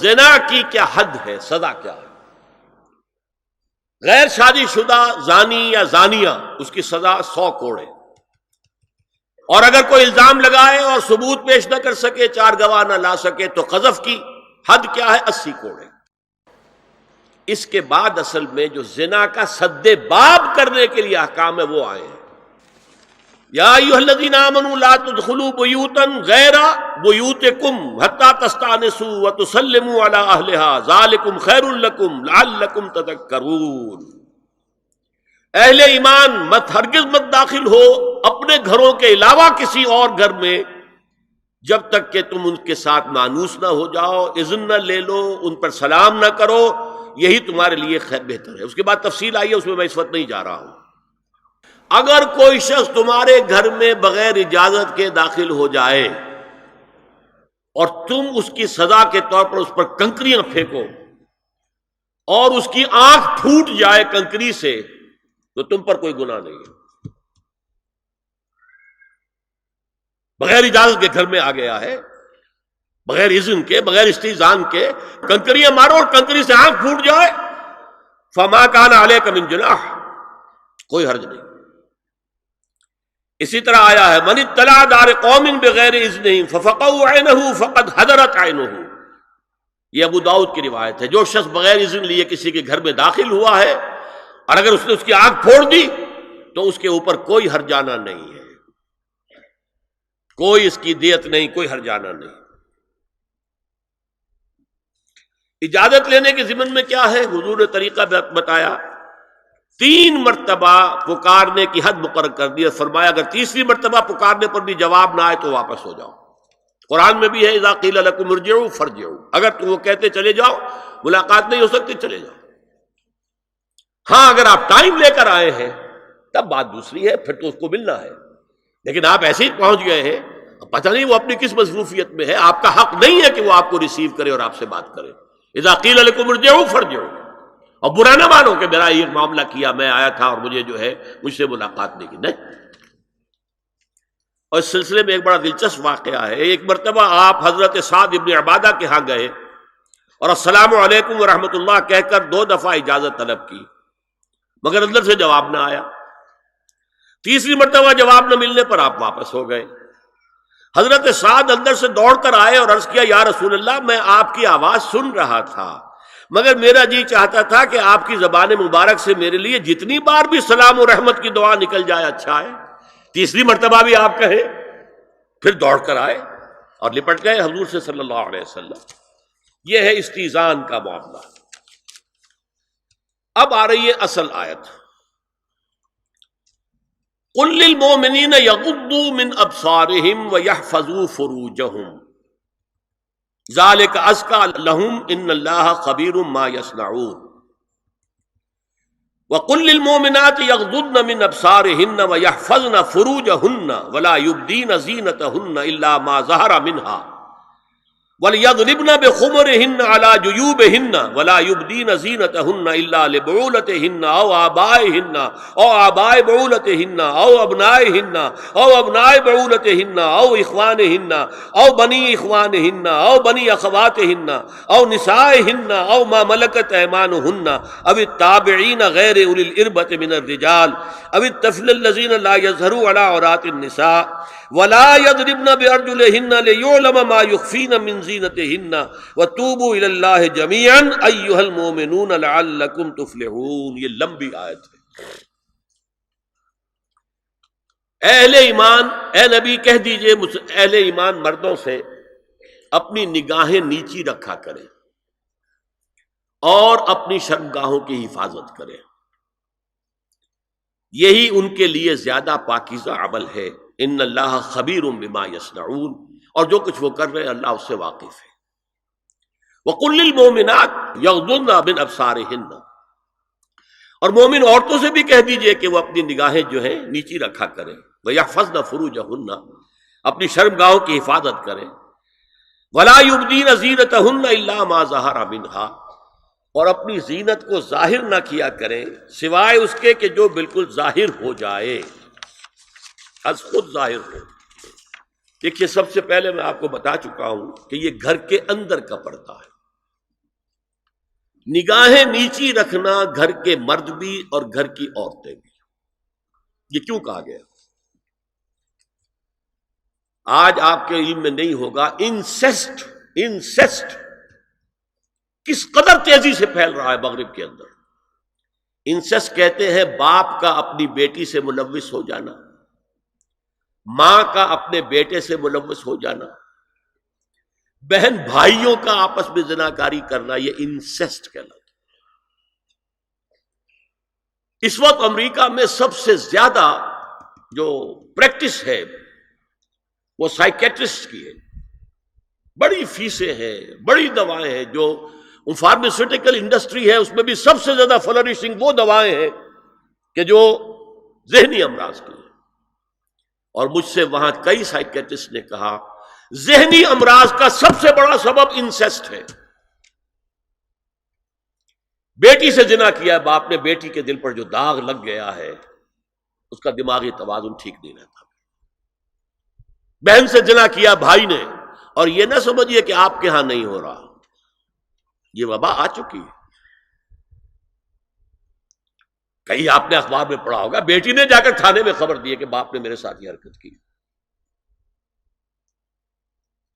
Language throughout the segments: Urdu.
زنا کی کیا حد ہے، سزا کیا ہے؟ غیر شادی شدہ زانی یا زانیہ اس کی سزا 100 کوڑے، اور اگر کوئی الزام لگائے اور ثبوت پیش نہ کر سکے، 4 گواہ نہ لا سکے، تو قذف کی حد کیا ہے؟ 80 کوڑے۔ اس کے بعد اصل میں جو زنا کا سد باب کرنے کے لیے احکام ہے وہ آئے ہیں۔ یا ایھا الذین آمنوا لا تدخلوا بیوتا غیر بیوتکم حتی تستأنسوا وتسلموا علی اہلها ذالکم خیر لکم لعلکم تذکرون۔ اہل ایمان ہرگز مت داخل ہو اپنے گھروں کے علاوہ کسی اور گھر میں جب تک کہ تم ان کے ساتھ مانوس نہ ہو جاؤ، اذن نہ لے لو، ان پر سلام نہ کرو، یہی تمہارے لیے بہتر ہے۔ اس کے بعد تفصیل آئی ہے، اس میں میں اس وقت نہیں جا رہا ہوں۔ اگر کوئی شخص تمہارے گھر میں بغیر اجازت کے داخل ہو جائے اور تم اس کی سزا کے طور پر اس پر کنکریاں پھینکو اور اس کی آنکھ پھوٹ جائے کنکری سے، تو تم پر کوئی گناہ نہیں ہے۔ بغیر اجازت کے گھر میں آ گیا ہے، بغیر اذن کے، بغیر استئذان کے کنکریاں مارو اور کنکری سے آنکھ پھوٹ جائے، فما کان علیک من جناح، کوئی حرج نہیں۔ اسی طرح آیا ہے من اطلع دار قوم بغیر اذنہم ففقعوا عینہ فقد حضرت عینہ، یہ ابو داؤد کی روایت ہے۔ جو شخص بغیر اذن لیے کسی کے گھر میں داخل ہوا ہے اور اگر اس نے اس کی آنکھ پھوڑ دی تو اس کے اوپر کوئی ہرجانہ نہیں ہے، کوئی اس کی دیت نہیں، کوئی ہرجانہ نہیں۔ اجازت لینے کے ضمن میں کیا ہے؟ حضور نے طریقہ بتایا، 3 مرتبہ پکارنے کی حد مقرر کر دی، فرمایا اگر تیسری مرتبہ پکارنے پر بھی جواب نہ آئے تو واپس ہو جاؤ۔ قرآن میں بھی ہے اذا قیل لکم ارجعوا فارجعوا، اگر تم وہ کہتے چلے جاؤ، ملاقات نہیں ہو سکتی، چلے جاؤ۔ ہاں اگر آپ ٹائم لے کر آئے ہیں تب بات دوسری ہے، پھر تو اس کو ملنا ہے، لیکن آپ ایسے ہی پہنچ گئے ہیں، پتہ نہیں وہ اپنی کس مصروفیت میں ہے، آپ کا حق نہیں ہے کہ وہ آپ کو ریسیو کرے اور آپ سے بات کرے۔ اذا قیل لکم ارجعوا فارجعوا، اور برا نہ مانو کہ میرا یہ معاملہ کیا، میں آیا تھا اور مجھے جو ہے مجھ سے ملاقات نہیں کی، نہیں۔ اور اس سلسلے میں ایک بڑا دلچسپ واقعہ ہے۔ ایک مرتبہ آپ حضرت سعد ابن عبادہ کے ہاں گئے اور السلام علیکم ورحمۃ اللہ کہہ کر 2 دفعہ اجازت طلب کی، مگر اندر سے جواب نہ آیا۔ تیسری مرتبہ جواب نہ ملنے پر آپ واپس ہو گئے۔ حضرت سعد اندر سے دوڑ کر آئے اور عرض کیا یا رسول اللہ، میں آپ کی آواز سن رہا تھا مگر میرا جی چاہتا تھا کہ آپ کی زبان مبارک سے میرے لیے جتنی بار بھی سلام و رحمت کی دعا نکل جائے اچھا ہے، تیسری مرتبہ بھی آپ کہیں۔ پھر دوڑ کر آئے اور لپٹ گئے حضور سے صلی اللہ علیہ وسلم۔ یہ ہے استئذان کا معاملہ۔ اب آ رہی ہے اصل آیت، قل للمؤمنین یغضوا من ابصارہم ویحفظوا فروجہم ذالک ازکی لہم ان اللہ خبیر ما یصنعون وقل للمؤمنات یغضضن من ابصارہن ویحفظن فروجہن ولا یبدین زینتہن الا ما ظہر منها وَلْيَضْرِبْنَ بِخُمُرِهِنَّ عَلَى جُيُوبِهِنَّ وَلَا يُبْدِينَ زِينَتَهُنَّ إِلَّا لِبُعُولَتِهِنَّ أَوْ آبَائِهِنَّ أَوْ آبَاءِ بُعُولَتِهِنَّ أَوْ أَبْنَائِهِنَّ أَوْ أَبْنَاءِ بُعُولَتِهِنَّ أَوْ إِخْوَانِهِنَّ أَوْ بَنِي إِخْوَانِهِنَّ أَوْ بَنِي أَخَوَاتِهِنَّ أَوْ نِسَائِهِنَّ أَوْ مَا مَلَكَتْ أَيْمَانُهُنَّ أَوِ التَّابِعِينَ غَيْرِ أُولِي الْإِرْبَةِ مِنَ الرِّجَالِ أَوِ الطَّفْلِ الَّذِينَ لَا يَظْهَرُوا عَلَى عَوْرَاتِ النِّسَاءِ وَلَا يَضْرِبْنَ بِأَرْجُلِهِنَّ لِيُعْلَمَ مَا يُخْفِينَ مِنْ زِينَتِهِنَّ وَتُوبُوا إِلَى اللَّهِ جَمِيعًا أَيُّهَا الْمُؤْمِنُونَ لَعَلَّكُمْ تُفْلِحُونَ۔ یہ لمبی آیت ہے۔ اہل ایمان، اے نبی کہہ دیجئے اہل ایمان مردوں سے اپنی نگاہیں نیچی رکھا کریں اور اپنی شرمگاہوں کی حفاظت کریں، یہی ان کے لیے زیادہ پاکیزہ عمل ہے۔ ان اللہ خبیر بما یصنعون، اور جو کچھ وہ کر رہے ہیں اللہ اس سے واقف ہے۔ وَقُلْ لِلْمُؤْمِنَاتِ يَغْضُضْنَ مِنْ أَبْصَارِهِنَّ، اور مومن عورتوں سے بھی کہہ دیجئے کہ وہ اپنی نگاہیں جو ہیں نیچی رکھا کریں، وَيَحْفَظْنَ فُرُوجَهُنَّ، اپنی شرمگاہوں کی حفاظت کریں، وَلَا يُبْدِينَ زِينَتَهُنَّ إِلَّا مَا ظَهَرَ مِنْهَا، اور اپنی زینت کو ظاہر نہ کیا کریں سوائے اس کے کہ جو بالکل ظاہر ہو جائے، از خود ظاہر ہو۔ دیکھیے سب سے پہلے میں آپ کو بتا چکا ہوں کہ یہ گھر کے اندر کا پردہ ہے، نگاہیں نیچی رکھنا گھر کے مرد بھی اور گھر کی عورتیں بھی. یہ کیوں کہا گیا؟ آج آپ کے علم میں نہیں ہوگا انسیسٹ کس قدر تیزی سے پھیل رہا ہے مغرب کے اندر. انسیسٹ کہتے ہیں باپ کا اپنی بیٹی سے ملوث ہو جانا، ماں کا اپنے بیٹے سے ملوث ہو جانا، بہن بھائیوں کا آپس میں زناکاری کرنا، یہ انسیسٹ کہلاتا ہے. اس وقت امریکہ میں سب سے زیادہ جو پریکٹس ہے وہ سائیکیٹرسٹ کی ہے. بڑی فیسیں ہیں، بڑی دوائیں ہیں. جو فارماسیوٹیکل انڈسٹری ہے اس میں بھی سب سے زیادہ فلرشنگ وہ دوائیں ہیں کہ جو ذہنی امراض کی ہیں. اور مجھ سے وہاں کئی سائیکیٹرسٹ نے کہا ذہنی امراض کا سب سے بڑا سبب انسیسٹ ہے. بیٹی سے زنا کیا ہے باپ نے، بیٹی کے دل پر جو داغ لگ گیا ہے اس کا دماغی توازن ٹھیک نہیں رہتا. بہن سے زنا کیا بھائی نے، اور یہ نہ سمجھیے کہ آپ کے ہاں نہیں ہو رہا، یہ وبا آ چکی ہے. کئی آپ نے اخبار میں پڑھا ہوگا بیٹی نے جا کر تھانے میں خبر دی کہ باپ نے میرے ساتھ یہ حرکت کی.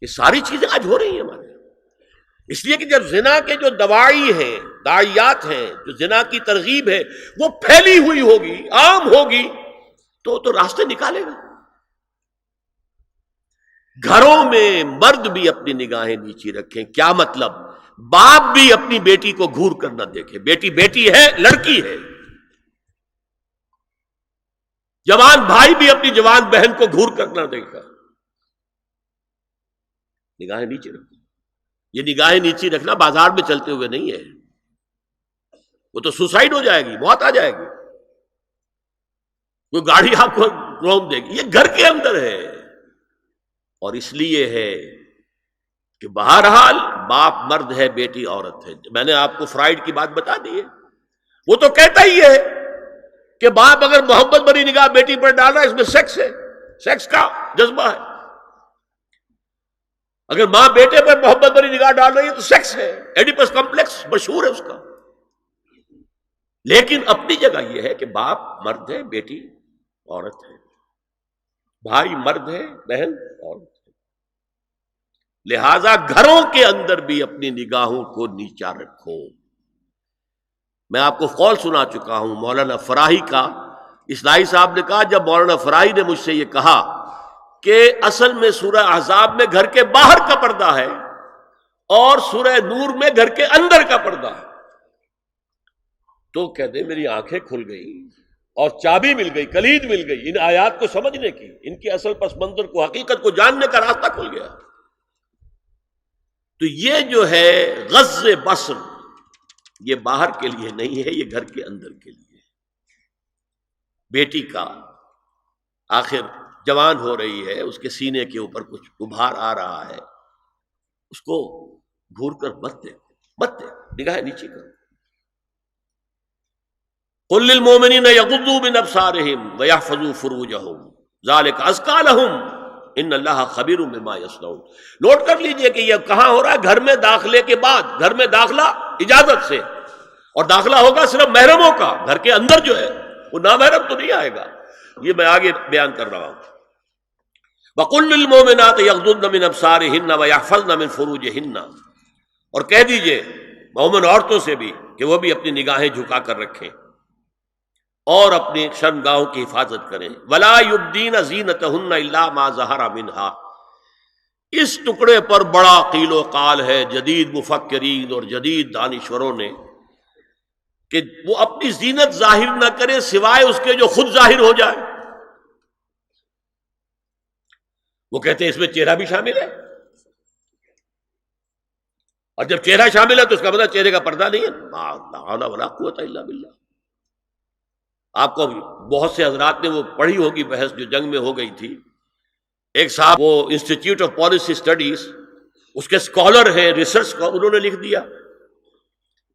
یہ ساری چیزیں آج ہو رہی ہیں ہمارے. اس لیے کہ جب زنا کے جو دوائی ہیں، داعیات ہیں، جو زنا کی ترغیب ہے وہ پھیلی ہوئی ہوگی، عام ہوگی، تو راستے نکالے گا. گھروں میں مرد بھی اپنی نگاہیں نیچی رکھیں. کیا مطلب؟ باپ بھی اپنی بیٹی کو گھور کر نہ دیکھے. بیٹی بیٹی ہے، لڑکی ہے. جوان بھائی بھی اپنی جوان بہن کو گھور کر نہ دیکھا. نگاہیں نیچے رکھو. یہ نگاہیں نیچی رکھنا بازار میں چلتے ہوئے نہیں ہے، وہ تو سوسائڈ ہو جائے گی، موت آ جائے گی. کوئی گاڑی آپ کو روک دے گی. یہ گھر کے اندر ہے. اور اس لیے ہے کہ بہرحال باپ مرد ہے، بیٹی عورت ہے. میں نے آپ کو فرائیڈ کی بات بتا دی ہے. وہ تو کہتا ہی ہے کہ باپ اگر محبت بری نگاہ بیٹی پر ڈالا اس میں سیکس ہے، سیکس کا جذبہ ہے. اگر ماں بیٹے پر محبت بری نگاہ ڈال رہی ہے تو سیکس ہے، ایڈیپس کمپلیکس مشہور ہے اس کا. لیکن اپنی جگہ یہ ہے کہ باپ مرد ہے، بیٹی عورت ہے، بھائی مرد ہے، بہن عورت ہے. لہذا گھروں کے اندر بھی اپنی نگاہوں کو نیچا رکھو. میں آپ کو قول سنا چکا ہوں مولانا فراہی کا. اصلاحی صاحب نے کہا جب مولانا فراہی نے مجھ سے یہ کہا کہ اصل میں سورہ احزاب میں گھر کے باہر کا پردہ ہے اور سورہ نور میں گھر کے اندر کا پردہ ہے، تو کہتے میری آنکھیں کھل گئی اور چابی مل گئی، کلید مل گئی ان آیات کو سمجھنے کی، ان کی اصل پس منظر کو، حقیقت کو جاننے کا راستہ کھل گیا. تو یہ جو ہے غض بصر، یہ باہر کے لیے نہیں ہے، یہ گھر کے اندر کے لیے. بیٹی کا آخر جوان ہو رہی ہے، اس کے سینے کے اوپر کچھ ابھار آ رہا ہے، اس کو گھور کر مت دے، نگاہ نیچے کرو. قل للمؤمنین یغضوا من ابصارہم ویحفظوا فروجہم ذلک ازکی لہم ان اللہ خبیر بما یصنعون. نوٹ کر لیجئے کہ یہ کہاں ہو رہا ہے؟ گھر میں داخلے کے بعد. گھر میں داخلہ اجازت سے، اور داخلہ ہوگا صرف محرموں کا. گھر کے اندر جو ہے وہ نامحرم تو نہیں آئے گا. یہ میں آگے بیان کر رہا ہوں. وَقُلْ لِلْمُؤْمِنَاتِ يَغْضُضْنَ مِنْ أَبْصَارِهِنَّ وَيَحْفَظْنَ مِنْ فُرُوجِهِنَّ، اور کہہ دیجئے مومن عورتوں سے بھی کہ وہ بھی اپنی نگاہیں جھکا کر رکھیں اور اپنی شرمگاہوں کی حفاظت کریں. وَلَا يُبْدِينَ زِينَتَهُنَّ إِلَّا مَا ظَهَرَ مِنْهَا. اس ٹکڑے پر بڑا قیل و قال ہے جدید مفکرین اور جدید دانشوروں نے کہ وہ اپنی زینت ظاہر نہ کرے سوائے اس کے جو خود ظاہر ہو جائے. وہ کہتے ہیں اس میں چہرہ بھی شامل ہے، اور جب چہرہ شامل ہے تو اس کا مطلب چہرے کا پردہ نہیں ہے. لا حول ولا قوت الا باللہ. آپ کو بہت سے حضرات نے وہ پڑھی ہوگی بحث جو جنگ میں ہو گئی تھی. ایک صاحب وہ انسٹیٹیوٹ آف پالیسی اسٹڈیز اس کے اسکالر ہیں، ریسرچ کا، انہوں نے لکھ دیا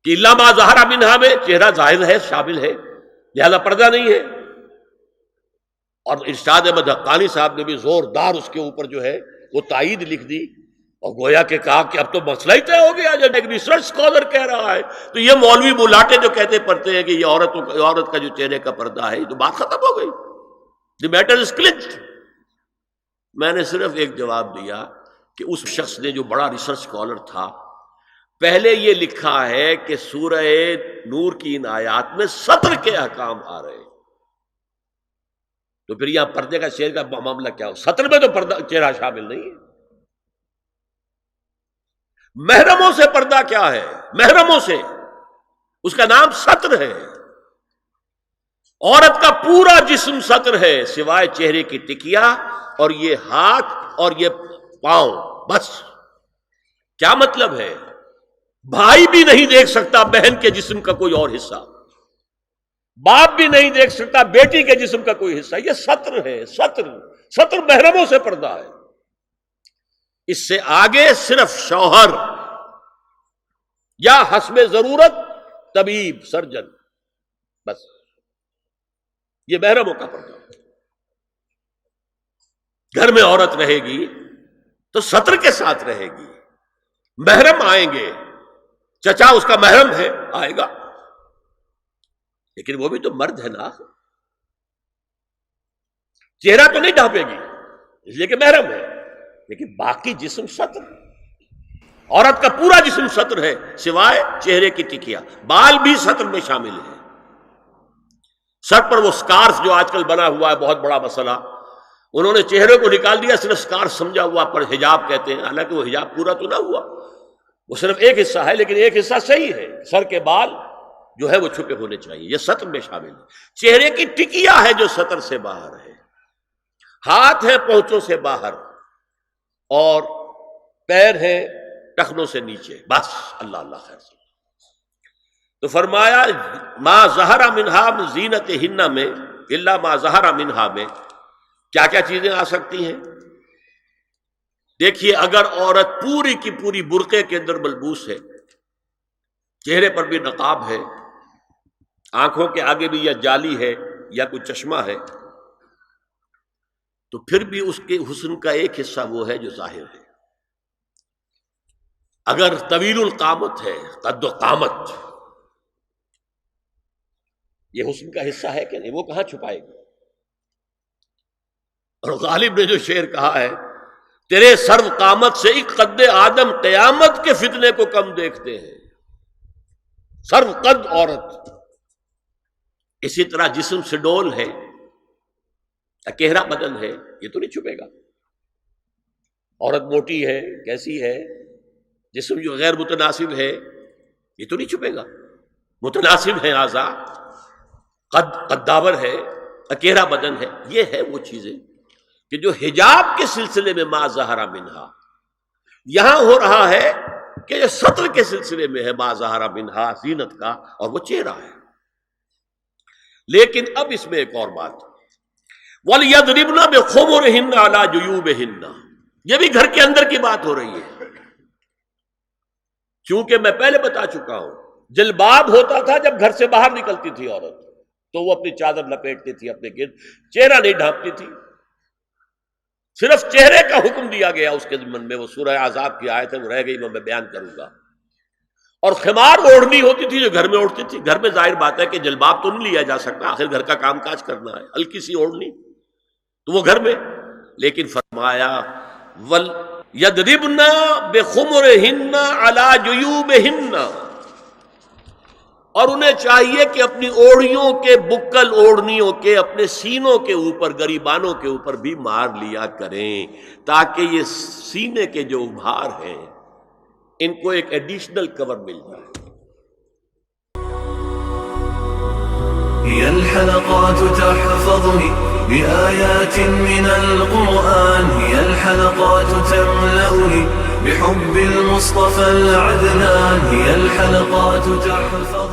کہ الا ما ظہر منہا میں چہرہ ظاہر ہے، شامل ہے، لہذا پردہ نہیں ہے. اور ارشاد احمد حقانی صاحب نے بھی زوردار اس کے اوپر جو ہے وہ تائید لکھ دی اور گویا کہ کہا کہ اب تو مسئلہ ہی طے ہو گیا، جب ایک ریسرچ اسکالر کہہ رہا ہے تو یہ مولوی ملاٹے جو کہتے پڑھتے ہیں کہ یہ عورت کا جو چہرے کا پردہ ہے، یہ تو بات ختم ہو گئی. The matter is clinched. میں نے صرف ایک جواب دیا کہ اس شخص نے جو بڑا ریسرچ اسکالر تھا، پہلے یہ لکھا ہے کہ سورہ نور کی ان آیات میں سطر کے احکام آ رہے ہیں، تو پھر یہاں پردے کا شعر کا معاملہ کیا ہو؟ سطر میں تو پردہ چہرہ شامل نہیں ہے. محرموں سے پردہ کیا ہے؟ محرموں سے، اس کا نام سطر ہے. عورت کا پورا جسم سطر ہے سوائے چہرے کی ٹکیا اور یہ ہاتھ اور یہ پاؤں، بس. کیا مطلب ہے؟ بھائی بھی نہیں دیکھ سکتا بہن کے جسم کا کوئی اور حصہ، باپ بھی نہیں دیکھ سکتا بیٹی کے جسم کا کوئی حصہ. یہ سطر ہے. سطر محرموں سے پردہ ہے. اس سے آگے صرف شوہر یا حسب ضرورت طبیب، سرجن، بس. یہ محرموں کا پردہ ہے. گھر میں عورت رہے گی تو سطر کے ساتھ رہے گی. محرم آئیں گے، چچا اس کا محرم ہے، آئے گا، لیکن وہ بھی تو مرد ہے نا. چہرہ تو نہیں ڈھانپے گی اس لیے کہ محرم ہے، لیکن باقی جسم سطر. عورت کا پورا جسم سطر ہے سوائے چہرے کی ٹکیا. بال بھی سطر میں شامل ہے. سر پر وہ سکارف جو آج کل بنا ہوا ہے، بہت بڑا مسئلہ، انہوں نے چہرے کو نکال دیا، صرف سکارف سمجھا ہوا، پر حجاب کہتے ہیں. حالانکہ وہ حجاب پورا تو نہ ہوا، وہ صرف ایک حصہ ہے، لیکن ایک حصہ صحیح ہے. سر کے بال جو ہے وہ چھپے ہونے چاہیے، یہ سطر میں شامل ہے. چہرے کی ٹکیا ہے جو سطر سے باہر ہے. ہاتھ ہے پہنچوں سے باہر، اور پیر ہے ٹخنوں سے نیچے، بس. اللہ اللہ خیر سے. تو فرمایا ما ظہر منہا من زینتہن میں الا ما ظہر منہا میں کیا کیا چیزیں آ سکتی ہیں. دیکھیے، اگر عورت پوری کی پوری برقعے کے اندر ملبوس ہے، چہرے پر بھی نقاب ہے، آنکھوں کے آگے بھی یا جالی ہے یا کوئی چشمہ ہے، تو پھر بھی اس کے حسن کا ایک حصہ وہ ہے جو ظاہر ہے. اگر طویل القامت ہے، قد و قامت، یہ حسن کا حصہ ہے کہ نہیں؟ وہ کہاں چھپائے گی؟ اور غالب نے جو شعر کہا ہے، تیرے سرو قامت سے ایک قد آدم قیامت کے فتنے کو کم دیکھتے ہیں. سرو قد عورت. اسی طرح جسم سے ڈول ہے، اکیرا بدن ہے، یہ تو نہیں چھپے گا. عورت موٹی ہے، کیسی ہے، جسم جو غیر متناسب ہے، یہ تو نہیں چھپے گا. متناسب ہے اعضاء، قداور ہے، اکیرا بدن ہے. یہ ہے وہ چیزیں کہ جو حجاب کے سلسلے میں ما ظہر منہا. یہاں ہو رہا ہے کہ یہ سطر کے سلسلے میں ہے ما ظہر منہا، زینت کا، اور وہ چہرہ ہے. لیکن اب اس میں ایک اور بات، وَلْيَضْرِبْنَ بِخُمُرِهِنَّ عَلَى جُيُوبِهِنَّ. یہ بھی گھر کے اندر کی بات ہو رہی ہے. چونکہ میں پہلے بتا چکا ہوں، جلباب ہوتا تھا جب گھر سے باہر نکلتی تھی عورت، تو وہ اپنی چادر لپیٹتی تھی اپنے گرد، چہرہ نہیں ڈھانپتی تھی. صرف چہرے کا حکم دیا گیا اس کے ضمن میں. وہ سورہ احزاب کی آیت ہے، وہ رہ گئی، میں بیان کروں گا. اور خمار اوڑھنی ہوتی تھی جو گھر میں اوڑھتی تھی. گھر میں ظاہر بات ہے کہ جلباب تو نہیں لیا جا سکتا، آخر گھر کا کام کاج کرنا ہے. ہلکی سی اوڑھنی تو وہ گھر میں. لیکن فرمایا وَلْيَضْرِبْنَ بِخُمُرِهِنَّ عَلَى جُيُوبِهِنَّ. اور انہیں چاہیے کہ اپنی اوڑھیوں کے، بکل اوڑھنیوں کے، اپنے سینوں کے اوپر، گریبانوں کے اوپر بھی مار لیا کریں، تاکہ یہ سینے کے جو ابھار ہیں ان کو ایک ایڈیشنل کور مل جائے. هي الحلقات تحفظني بآيات من القرآن، هي الحلقات تملأني بحب المصطفى العدنان، هي الحلقات تحفظني